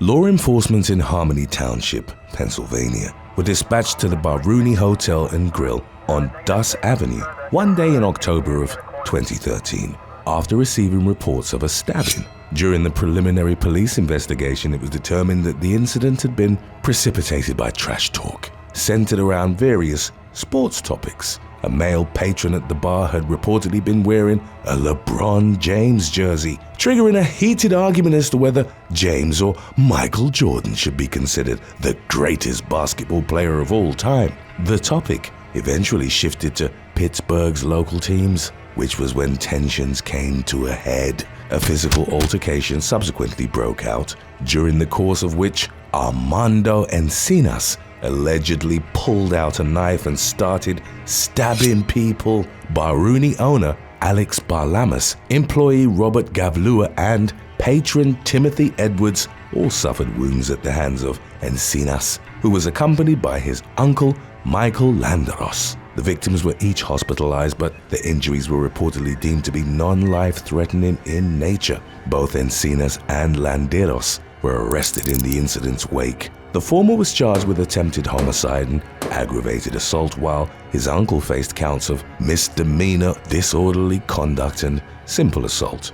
Law enforcement in Harmony Township, Pennsylvania, were dispatched to the Rooney Hotel and Grill on Duss Avenue one day in October of 2013 after receiving reports of a stabbing. During the preliminary police investigation, it was determined that the incident had been precipitated by trash talk, centered around various sports topics. A male patron at the bar had reportedly been wearing a LeBron James jersey, triggering a heated argument as to whether James or Michael Jordan should be considered the greatest basketball player of all time. The topic eventually shifted to Pittsburgh's local teams, which was when tensions came to a head. A physical altercation subsequently broke out, during the course of which Armando Encinas allegedly pulled out a knife and started stabbing people. Rooney owner Alex Barlamas, employee Robert Gavlua, and patron Timothy Edwards all suffered wounds at the hands of Encinas, who was accompanied by his uncle Michael Landeros. The victims were each hospitalized, but the injuries were reportedly deemed to be non-life-threatening in nature. Both Encinas and Landeros were arrested in the incident's wake. The former was charged with attempted homicide and aggravated assault, while his uncle faced counts of misdemeanor, disorderly conduct, and simple assault.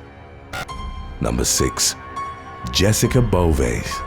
Number 6. Jessica Bovis.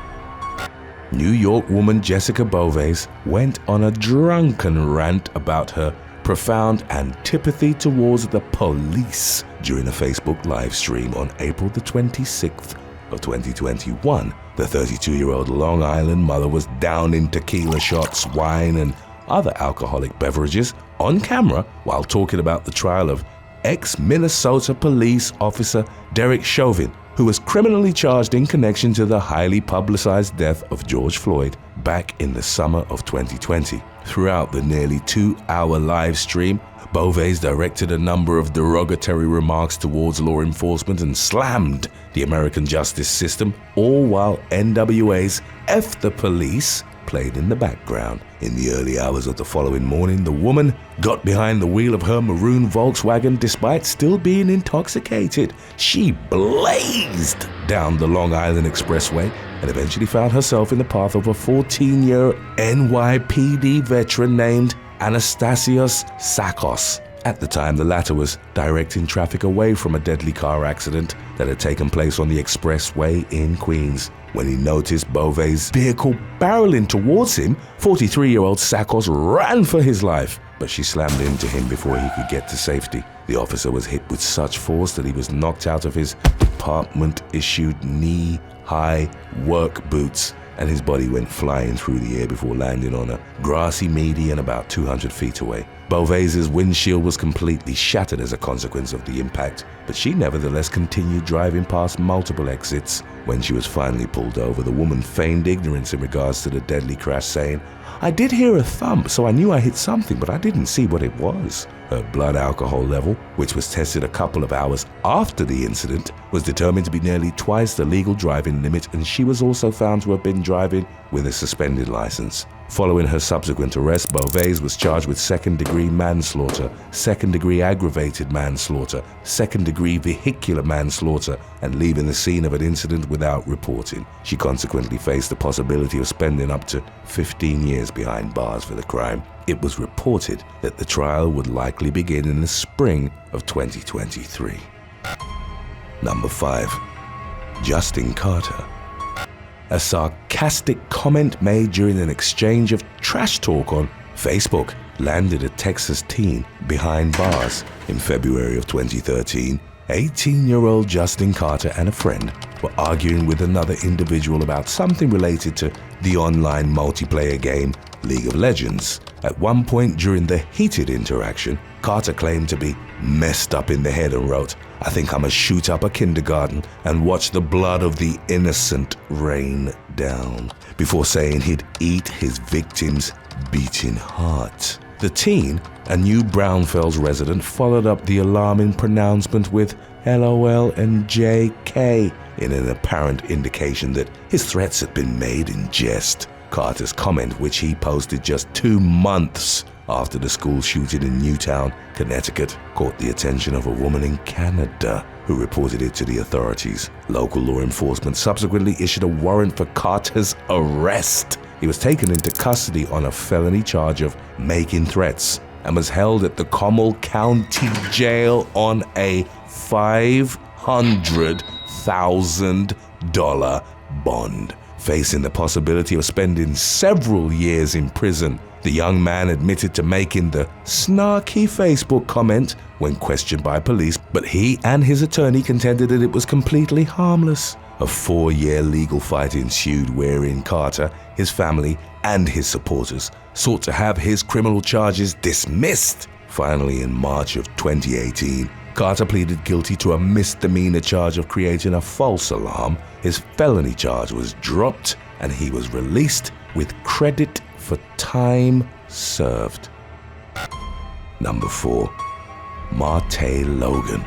New York woman Jessica Bovis went on a drunken rant about her profound antipathy towards the police during a Facebook live stream on April the 26th of 2021. The 32-year-old Long Island mother was downing tequila shots, wine, and other alcoholic beverages on camera while talking about the trial of ex-Minnesota police officer Derrick Chauvin, who was criminally charged in connection to the highly publicized death of George Floyd back in the summer of 2020. Throughout the nearly 2-hour live stream, Bovis directed a number of derogatory remarks towards law enforcement and slammed the American justice system, all while NWA's F the Police played in the background. In the early hours of the following morning, the woman got behind the wheel of her maroon Volkswagen despite still being intoxicated. She blazed down the Long Island Expressway and eventually found herself in the path of a 14-year NYPD veteran named Anastasios Sakos. At the time, the latter was directing traffic away from a deadly car accident that had taken place on the expressway in Queens. When he noticed Bovis' vehicle barreling towards him, 43-year-old Sakos ran for his life, but she slammed into him before he could get to safety. The officer was hit with such force that he was knocked out of his department-issued knee-high work boots, and his body went flying through the air before landing on a grassy median about 200 feet away. Bovis' windshield was completely shattered as a consequence of the impact, but she nevertheless continued driving past multiple exits. When she was finally pulled over, the woman feigned ignorance in regards to the deadly crash, saying, "I did hear a thump, so I knew I hit something, but I didn't see what it was." Her blood alcohol level, which was tested a couple of hours after the incident, was determined to be nearly twice the legal driving limit, and she was also found to have been driving with a suspended license. Following her subsequent arrest, Bovis was charged with second-degree manslaughter, second-degree aggravated manslaughter, second-degree vehicular manslaughter, and leaving the scene of an incident without reporting. She consequently faced the possibility of spending up to 15 years behind bars for the crime. It was reported that the trial would likely begin in the spring of 2023. Number 5. Justin Carter. A sarcastic comment made during an exchange of trash talk on Facebook landed a Texas teen behind bars. In February of 2013, 18-year-old Justin Carter and a friend were arguing with another individual about something related to the online multiplayer game League of Legends. At one point during the heated interaction, Carter claimed to be messed up in the head and wrote, "I think I'ma shoot up a kindergarten and watch the blood of the innocent rain down," before saying he'd eat his victim's beating heart. The teen, a New Braunfels resident, followed up the alarming pronouncement with LOL and JK in an apparent indication that his threats had been made in jest. Carter's comment, which he posted just 2 months after the school shooting in Newtown, Connecticut, caught the attention of a woman in Canada who reported it to the authorities. Local law enforcement subsequently issued a warrant for Carter's arrest. He was taken into custody on a felony charge of making threats and was held at the Comal County Jail on a $500,000 bond. Facing the possibility of spending several years in prison, the young man admitted to making the snarky Facebook comment when questioned by police, but he and his attorney contended that it was completely harmless. A 4-year legal fight ensued wherein Carter, his family, and his supporters sought to have his criminal charges dismissed. Finally, in March of 2018, Carter pleaded guilty to a misdemeanor charge of creating a false alarm. His felony charge was dropped and he was released with credit for time served. Number 4. Marte Logan.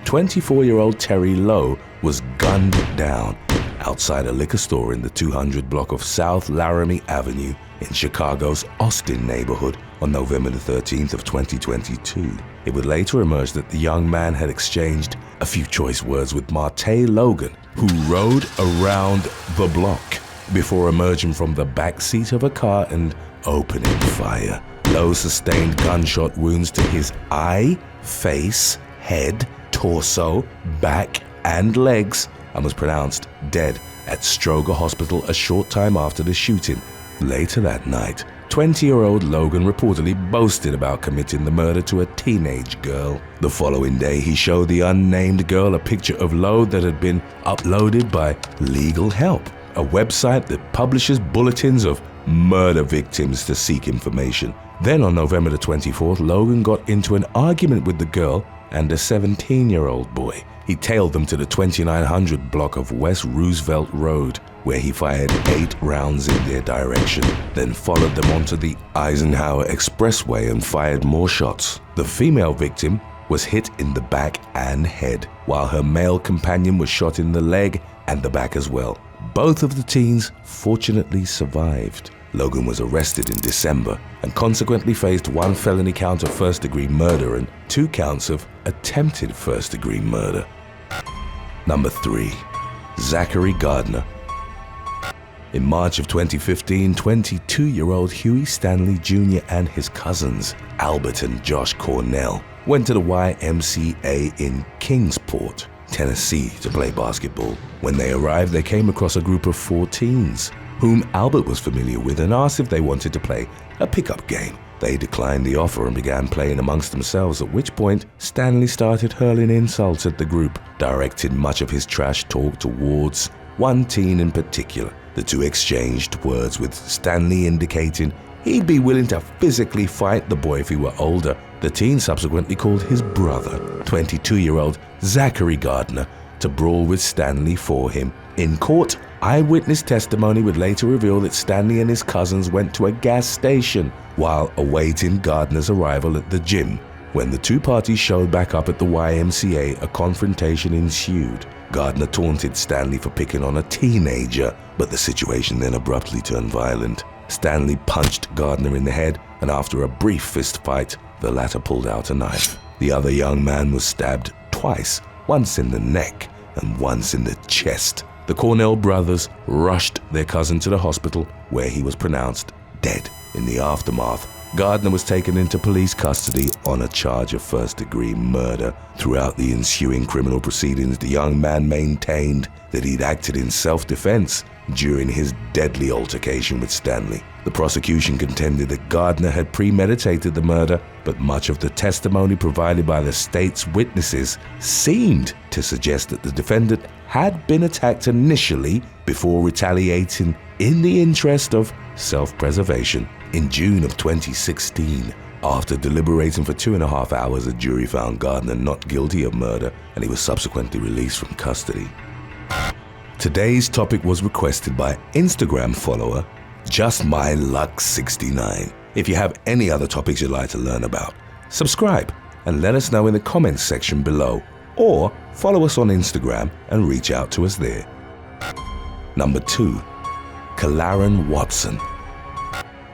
24-year-old Terry Lowe was gunned down outside a liquor store in the 200 block of South Laramie Avenue in Chicago's Austin neighborhood on November the 13th of 2022. It would later emerge that the young man had exchanged a few choice words with Marte Logan, who rode around the block before emerging from the back seat of a car and opening fire. Lowe sustained gunshot wounds to his eye, face, head, torso, back, and legs and was pronounced dead at Stroger Hospital a short time after the shooting. Later that night, 20-year-old Logan reportedly boasted about committing the murder to a teenage girl. The following day, he showed the unnamed girl a picture of Lowe that had been uploaded by Legal Help, a website that publishes bulletins of murder victims to seek information. Then on November the 24th, Logan got into an argument with the girl and a 17-year-old boy. He tailed them to the 2900 block of West Roosevelt Road, where he fired 8 rounds in their direction, then followed them onto the Eisenhower Expressway and fired more shots. The female victim was hit in the back and head, while her male companion was shot in the leg and the back as well. Both of the teens fortunately survived. Logan was arrested in December and consequently faced 1 felony count of first-degree murder and 2 counts of attempted first-degree murder. Number 3. Zachary Gardner. In March of 2015, 22-year-old Huey Stanley Jr. and his cousins, Albert and Josh Cornell, went to the YMCA in Kingsport, Tennessee to play basketball. When they arrived, they came across a group of 4 teens, whom Albert was familiar with, and asked if they wanted to play a pickup game. They declined the offer and began playing amongst themselves, at which point Stanley started hurling insults at the group, directing much of his trash talk towards one teen in particular. The two exchanged words, with Stanley indicating he'd be willing to physically fight the boy if he were older. The teen subsequently called his brother, 22-year-old Zachary Gardner, to brawl with Stanley for him. In court, eyewitness testimony would later reveal that Stanley and his cousins went to a gas station while awaiting Gardner's arrival at the gym. When the two parties showed back up at the YMCA, a confrontation ensued. Gardner taunted Stanley for picking on a teenager, but the situation then abruptly turned violent. Stanley punched Gardner in the head, and after a brief fist fight, the latter pulled out a knife. The other young man was stabbed twice, once in the neck and once in the chest. The Cornell brothers rushed their cousin to the hospital, where he was pronounced dead. In the aftermath, Gardner was taken into police custody on a charge of first-degree murder. Throughout the ensuing criminal proceedings, the young man maintained that he'd acted in self-defense during his deadly altercation with Stanley. The prosecution contended that Gardner had premeditated the murder, but much of the testimony provided by the state's witnesses seemed to suggest that the defendant had been attacked initially before retaliating in the interest of self-preservation. In June of 2016, after deliberating for 2.5 hours, a jury found Gardner not guilty of murder, and he was subsequently released from custody. Today's topic was requested by Instagram follower JustMyLuck69. If you have any other topics you'd like to learn about, subscribe and let us know in the comments section below, or follow us on Instagram and reach out to us there. Number 2. Clarin Watson.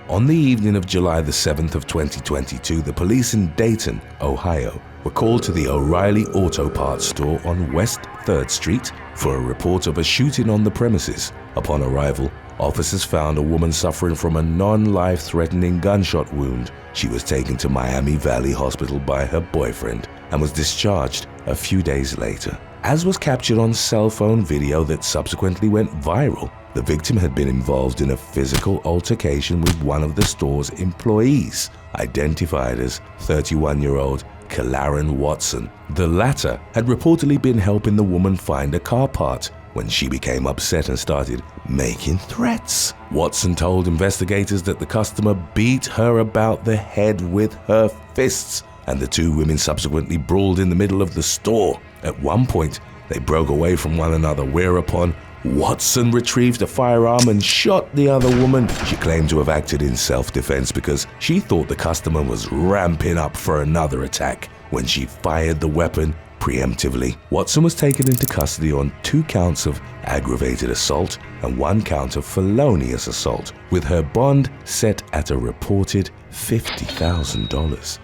On the evening of July the 7th of 2022, the police in Dayton, Ohio, were called to the O'Reilly Auto Parts store on West 3rd Street for a report of a shooting on the premises. Upon arrival, officers found a woman suffering from a non-life-threatening gunshot wound. She was taken to Miami Valley Hospital by her boyfriend and was discharged a few days later. As was captured on cell phone video that subsequently went viral, the victim had been involved in a physical altercation with one of the store's employees, identified as 31-year-old Clarin Watson. The latter had reportedly been helping the woman find a car part when she became upset and started making threats. Watson told investigators that the customer beat her about the head with her fists, and the two women subsequently brawled in the middle of the store. At one point, they broke away from one another, whereupon Watson retrieved a firearm and shot the other woman. She claimed to have acted in self-defense because she thought the customer was ramping up for another attack when she fired the weapon preemptively. Watson was taken into custody on 2 counts of aggravated assault and 1 count of felonious assault, with her bond set at a reported $50,000.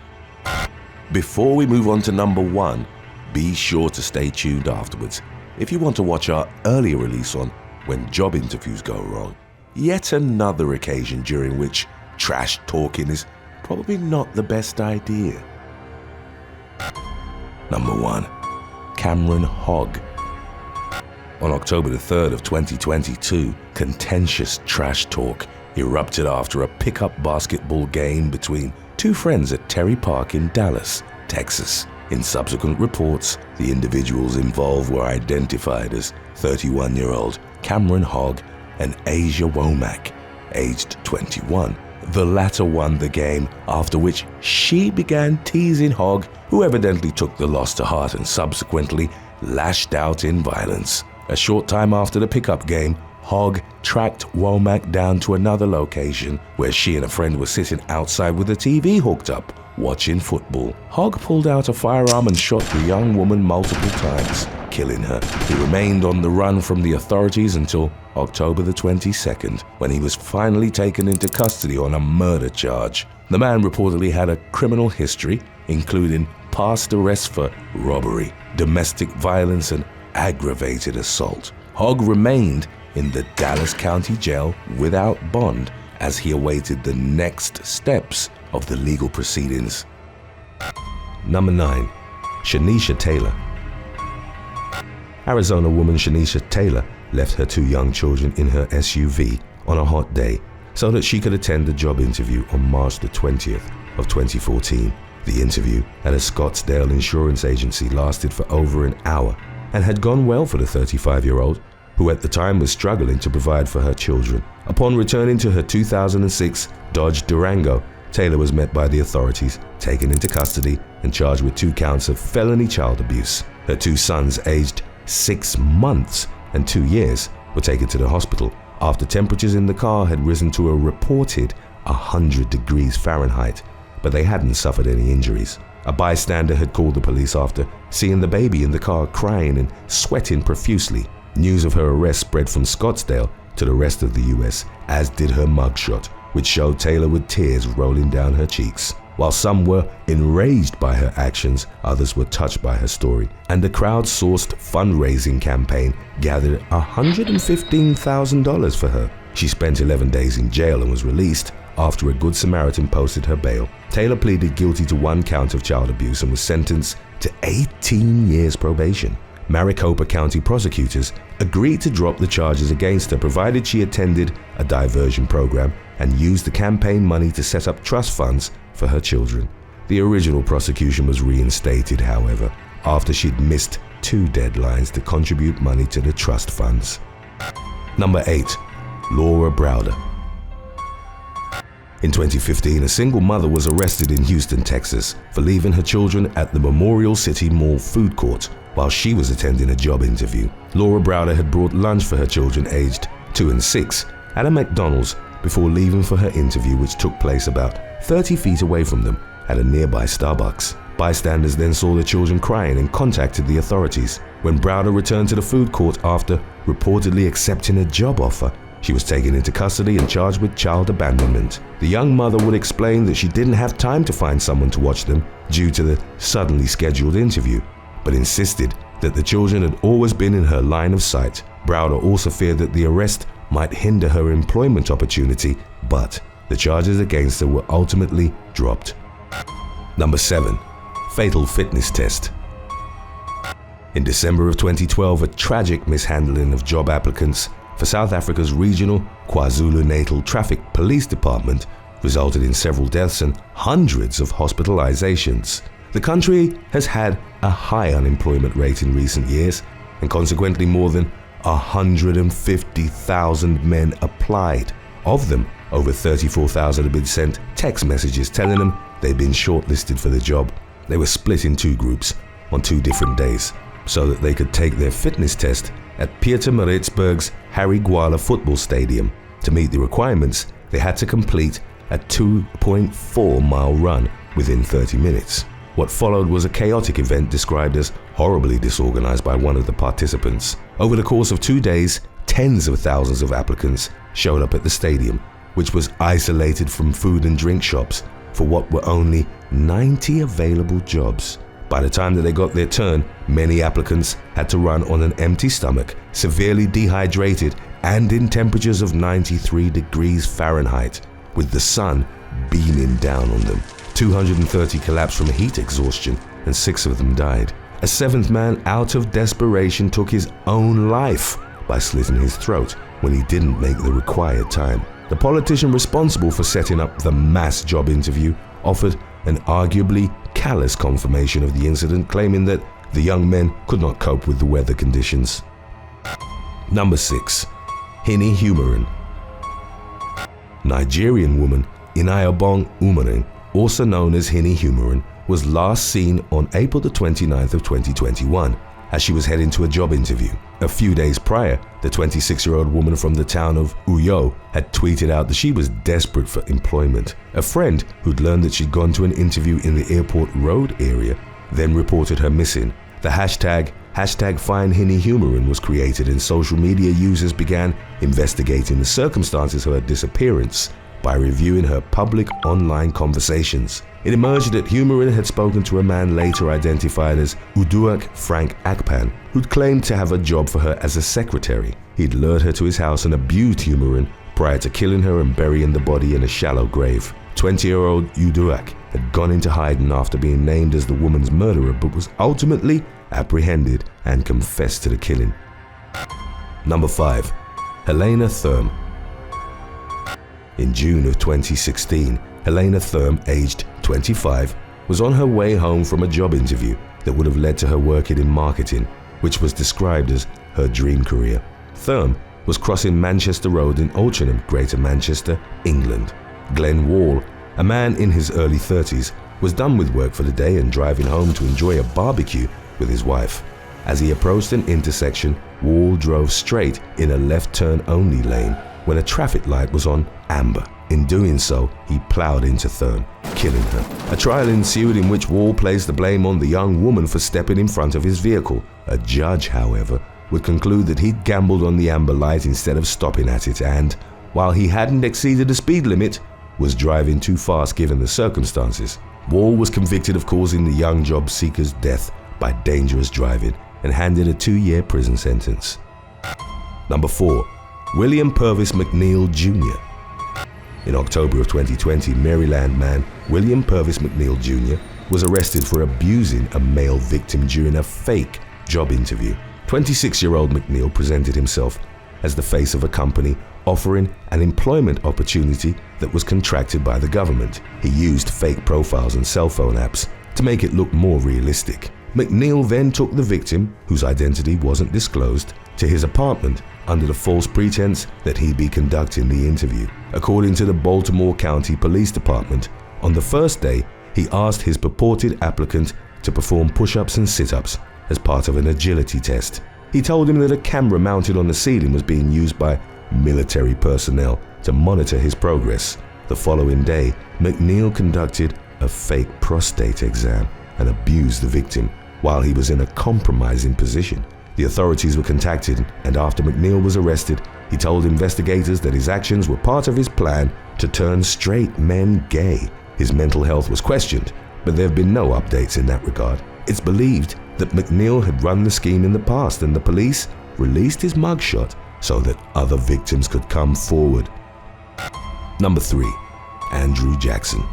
Before we move on to number 1, be sure to stay tuned afterwards if you want to watch our earlier release on When Job Interviews Go Wrong. Yet another occasion during which trash talking is probably not the best idea. Number 1. Cameron Hogg. On October the 3rd of 2022, contentious trash talk erupted after a pickup basketball game between 2 friends at Terry Park in Dallas, Texas. In subsequent reports, the individuals involved were identified as 31-year-old Cameron Hogg and Asia Womack, aged 21. The latter won the game, after which she began teasing Hogg, who evidently took the loss to heart and subsequently lashed out in violence. A short time after the pickup game, Hogg tracked Womack down to another location where she and a friend were sitting outside with a TV hooked up, watching football. Hogg pulled out a firearm and shot the young woman multiple times, killing her. He remained on the run from the authorities until October the 22nd, when he was finally taken into custody on a murder charge. The man reportedly had a criminal history, including past arrests for robbery, domestic violence, and aggravated assault. Hogg remained in the Dallas County Jail without bond as he awaited the next steps of the legal proceedings. Number 9. Shanisha Taylor. Arizona woman Shanisha Taylor left her 2 young children in her SUV on a hot day so that she could attend a job interview on March the 20th of 2014. The interview at a Scottsdale insurance agency lasted for over an hour and had gone well for the 35-year-old, who at the time was struggling to provide for her children. Upon returning to her 2006 Dodge Durango, Taylor was met by the authorities, taken into custody, and charged with 2 counts of felony child abuse. Her 2 sons, aged 6 months and 2 years, were taken to the hospital after temperatures in the car had risen to a reported 100 degrees Fahrenheit, but they hadn't suffered any injuries. A bystander had called the police after seeing the baby in the car crying and sweating profusely. News of her arrest spread from Scottsdale to the rest of the US, as did her mugshot, which showed Taylor with tears rolling down her cheeks. While some were enraged by her actions, others were touched by her story, and a crowd-sourced fundraising campaign gathered $115,000 for her. She spent 11 days in jail and was released after a Good Samaritan posted her bail. Taylor pleaded guilty to 1 count of child abuse and was sentenced to 18 years probation. Maricopa County prosecutors agreed to drop the charges against her provided she attended a diversion program and used the campaign money to set up trust funds for her children. The original prosecution was reinstated, however, after she'd missed 2 deadlines to contribute money to the trust funds. Number 8. Laura Browder. In 2015, a single mother was arrested in Houston, Texas, for leaving her children at the Memorial City Mall food court while she was attending a job interview. Laura Browder had brought lunch for her children aged 2 and 6 at a McDonald's before leaving for her interview, which took place about 30 feet away from them at a nearby Starbucks. Bystanders then saw the children crying and contacted the authorities. When Browder returned to the food court after reportedly accepting a job offer, She was taken into custody and charged with child abandonment. The young mother would explain that she didn't have time to find someone to watch them due to the suddenly scheduled interview, but insisted that the children had always been in her line of sight. Browder also feared that the arrest might hinder her employment opportunity, but the charges against her were ultimately dropped. Number 7. Fatal fitness test. In December of 2012, a tragic mishandling of job applicants for South Africa's regional KwaZulu-Natal Traffic Police Department resulted in several deaths and hundreds of hospitalizations. The country has had a high unemployment rate in recent years, and consequently more than 150,000 men applied. Of them, over 34,000 had been sent text messages telling them they'd been shortlisted for the job. They were split in 2 groups on 2 different days so that they could take their fitness test at Pietermaritzburg's Harry Gwala football stadium. To meet the requirements, they had to complete a 2.4-mile run within 30 minutes. What followed was a chaotic event described as horribly disorganized by one of the participants. Over the course of 2 days, tens of thousands of applicants showed up at the stadium, which was isolated from food and drink shops, for what were only 90 available jobs. By the time that they got their turn, many applicants had to run on an empty stomach, severely dehydrated and in temperatures of 93 degrees Fahrenheit, with the sun beaming down on them. 230 collapsed from heat exhaustion and 6 of them died. A 7th man, out of desperation, took his own life by slitting his throat when he didn't make the required time. The politician responsible for setting up the mass job interview offered an arguably callous confirmation of the incident, claiming that the young men could not cope with the weather conditions. Number 6. Helena Humorin. Nigerian woman Inayobong Humorin, also known as Helena Humorin, was last seen on April the 29th of 2021 as she was heading to a job interview. A few days prior, the 26-year-old woman from the town of Uyo had tweeted out that she was desperate for employment. A friend who'd learned that she'd gone to an interview in the airport road area then reported her missing. The hashtag #FindHelena was created, and social media users began investigating the circumstances of her disappearance by reviewing her public online conversations. It emerged that Humorin had spoken to a man later identified as Uduak Frank Akpan, who'd claimed to have a job for her as a secretary. He'd lured her to his house and abused Humorin prior to killing her and burying the body in a shallow grave. 20-year-old Uduak had gone into hiding after being named as the woman's murderer, but was ultimately apprehended and confessed to the killing. Number 5. Helena Therm. In June of 2016, Helena Therm, aged 25, was on her way home from a job interview that would have led to her working in marketing, which was described as her dream career. Therm was crossing Manchester Road in Altrincham, Greater Manchester, England. Glenn Wall, a man in his early 30s, was done with work for the day and driving home to enjoy a barbecue with his wife. As he approached an intersection, Wall drove straight in a left turn only lane when a traffic light was on amber. In doing so, he plowed into Therm, killing her. A trial ensued in which Wall placed the blame on the young woman for stepping in front of his vehicle. A judge, however, would conclude that he'd gambled on the amber light instead of stopping at it and, while he hadn't exceeded the speed limit, was driving too fast given the circumstances. Wall was convicted of causing the young job seeker's death by dangerous driving and handed a 2-year prison sentence. Number 4. William Purvis McNeil Jr. In October of 2020, Maryland man William Purvis McNeil Jr. was arrested for abusing a male victim during a fake job interview. 26-year-old McNeil presented himself as the face of a company offering an employment opportunity that was contracted by the government. He used fake profiles and cell phone apps to make it look more realistic. McNeil then took the victim, whose identity wasn't disclosed, to his apartment under the false pretense that he'd be conducting the interview. According to the Baltimore County Police Department, on the first day, he asked his purported applicant to perform push-ups and sit-ups as part of an agility test. He told him that a camera mounted on the ceiling was being used by military personnel to monitor his progress. The following day, McNeil conducted a fake prostate exam and abused the victim while he was in a compromising position. The authorities were contacted, and after McNeil was arrested, He told investigators that his actions were part of his plan to turn straight men gay. His mental health was questioned, but there have been no updates in that regard. It's believed that McNeil had run the scheme in the past, and the police released his mugshot so that other victims could come forward. Number 3. Andrew Jackson.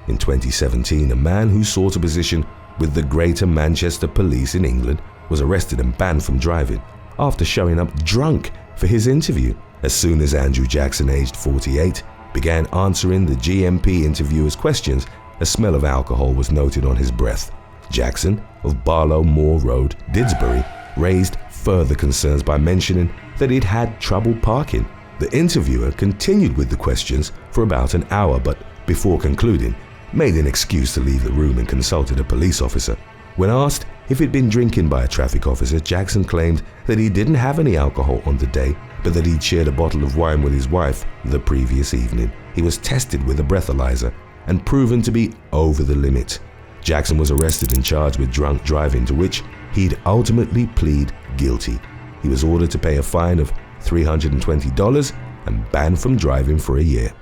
In 2017, a man who sought a position with the Greater Manchester Police in England was arrested and banned from driving after showing up drunk for his interview. As soon as Andrew Jackson, aged 48, began answering the GMP interviewer's questions, a smell of alcohol was noted on his breath. Jackson, of Barlow Moor Road, Didsbury, raised further concerns by mentioning that he'd had trouble parking. The interviewer continued with the questions for about an hour, but before concluding, made an excuse to leave the room and consulted a police officer. When asked if he'd been drinking by a traffic officer, Jackson claimed that he didn't have any alcohol on the day, but that he'd shared a bottle of wine with his wife the previous evening. He was tested with a breathalyzer and proven to be over the limit. Jackson was arrested and charged with drunk driving, to which he'd ultimately plead guilty. He was ordered to pay a fine of $320 and banned from driving for a year.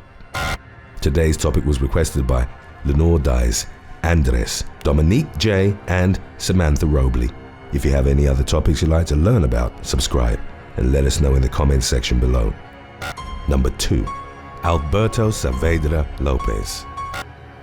Today's topic was requested by Lenore Dies, Andres, Dominique J, and Samantha Robley. If you have any other topics you'd like to learn about, subscribe and let us know in the comments section below. Number 2. Alberto Saavedra Lopez.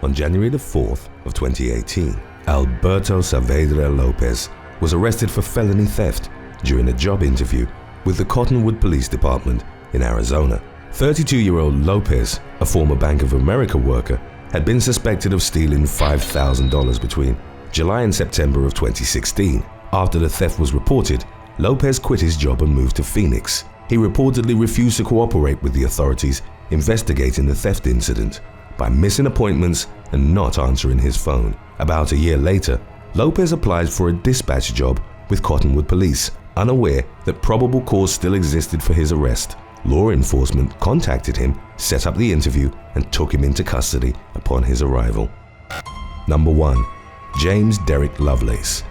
On January the 4th of 2018, Alberto Saavedra Lopez was arrested for felony theft during a job interview with the Cottonwood Police Department in Arizona. 32-year-old Lopez, a former Bank of America worker, had been suspected of stealing $5,000 between July and September of 2016. After the theft was reported, Lopez quit his job and moved to Phoenix. He reportedly refused to cooperate with the authorities investigating the theft incident by missing appointments and not answering his phone. About a year later, Lopez applied for a dispatch job with Cottonwood Police, unaware that probable cause still existed for his arrest. Law enforcement contacted him, set up the interview, and took him into custody upon his arrival. Number 1. James Derrick Lovelace.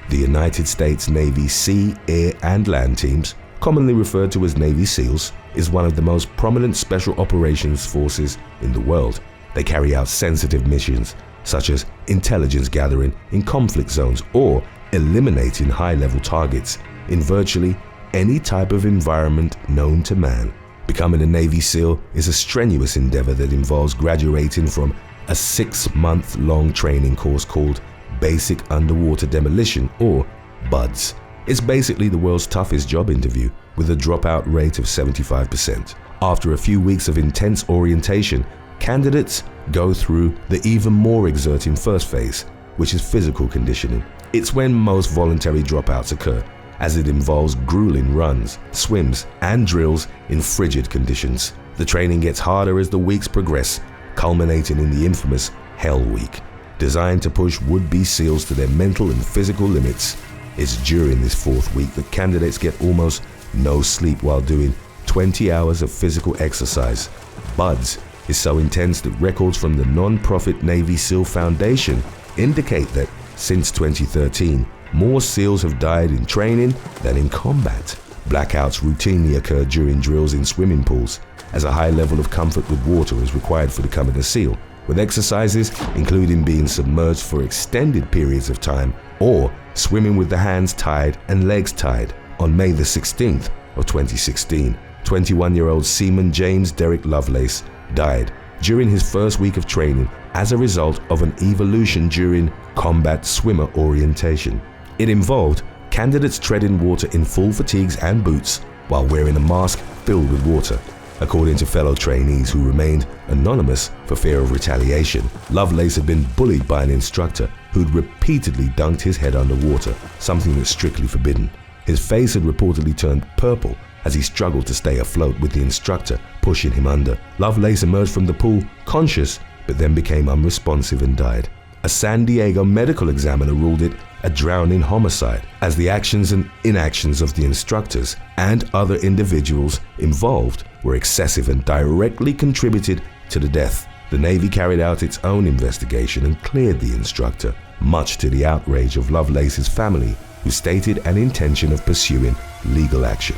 The United States Navy Sea, Air, and Land Teams, commonly referred to as Navy SEALs, is one of the most prominent special operations forces in the world. They carry out sensitive missions, such as intelligence gathering in conflict zones or eliminating high-level targets in virtually any type of environment known to man. Becoming a Navy SEAL is a strenuous endeavor that involves graduating from a 6-month-long training course called Basic Underwater Demolition, or BUDS. It's basically the world's toughest job interview, with a dropout rate of 75%. After a few weeks of intense orientation, candidates go through the even more exerting first phase, which is physical conditioning. It's when most voluntary dropouts occur, as it involves grueling runs, swims, and drills in frigid conditions. The training gets harder as the weeks progress, culminating in the infamous Hell Week. Designed to push would-be SEALs to their mental and physical limits, it's during this 4th week that candidates get almost no sleep while doing 20 hours of physical exercise. BUDS is so intense that records from the non-profit Navy SEAL Foundation indicate that since 2013, more SEALs have died in training than in combat. Blackouts routinely occur during drills in swimming pools, as a high level of comfort with water is required for becoming a SEAL, with exercises including being submerged for extended periods of time or swimming with the hands tied and legs tied. On May the 16th of 2016, 21-year-old Seaman James Derrick Lovelace died during his first week of training as a result of an evolution during combat swimmer orientation. It involved candidates treading water in full fatigues and boots while wearing a mask filled with water. According to fellow trainees who remained anonymous for fear of retaliation, Lovelace had been bullied by an instructor who'd repeatedly dunked his head underwater, something that's strictly forbidden. His face had reportedly turned purple as he struggled to stay afloat with the instructor pushing him under. Lovelace emerged from the pool conscious, but then became unresponsive and died. A San Diego medical examiner ruled it a drowning homicide, as the actions and inactions of the instructors and other individuals involved were excessive and directly contributed to the death. The Navy carried out its own investigation and cleared the instructor, much to the outrage of Lovelace's family who stated an intention of pursuing legal action.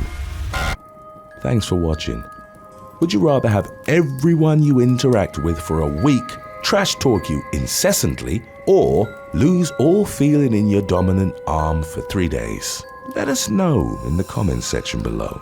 Thanks for watching. Would you rather have everyone you interact with for a week trash talk you incessantly, or lose all feeling in your dominant arm for 3 days? Let us know in the comments section below.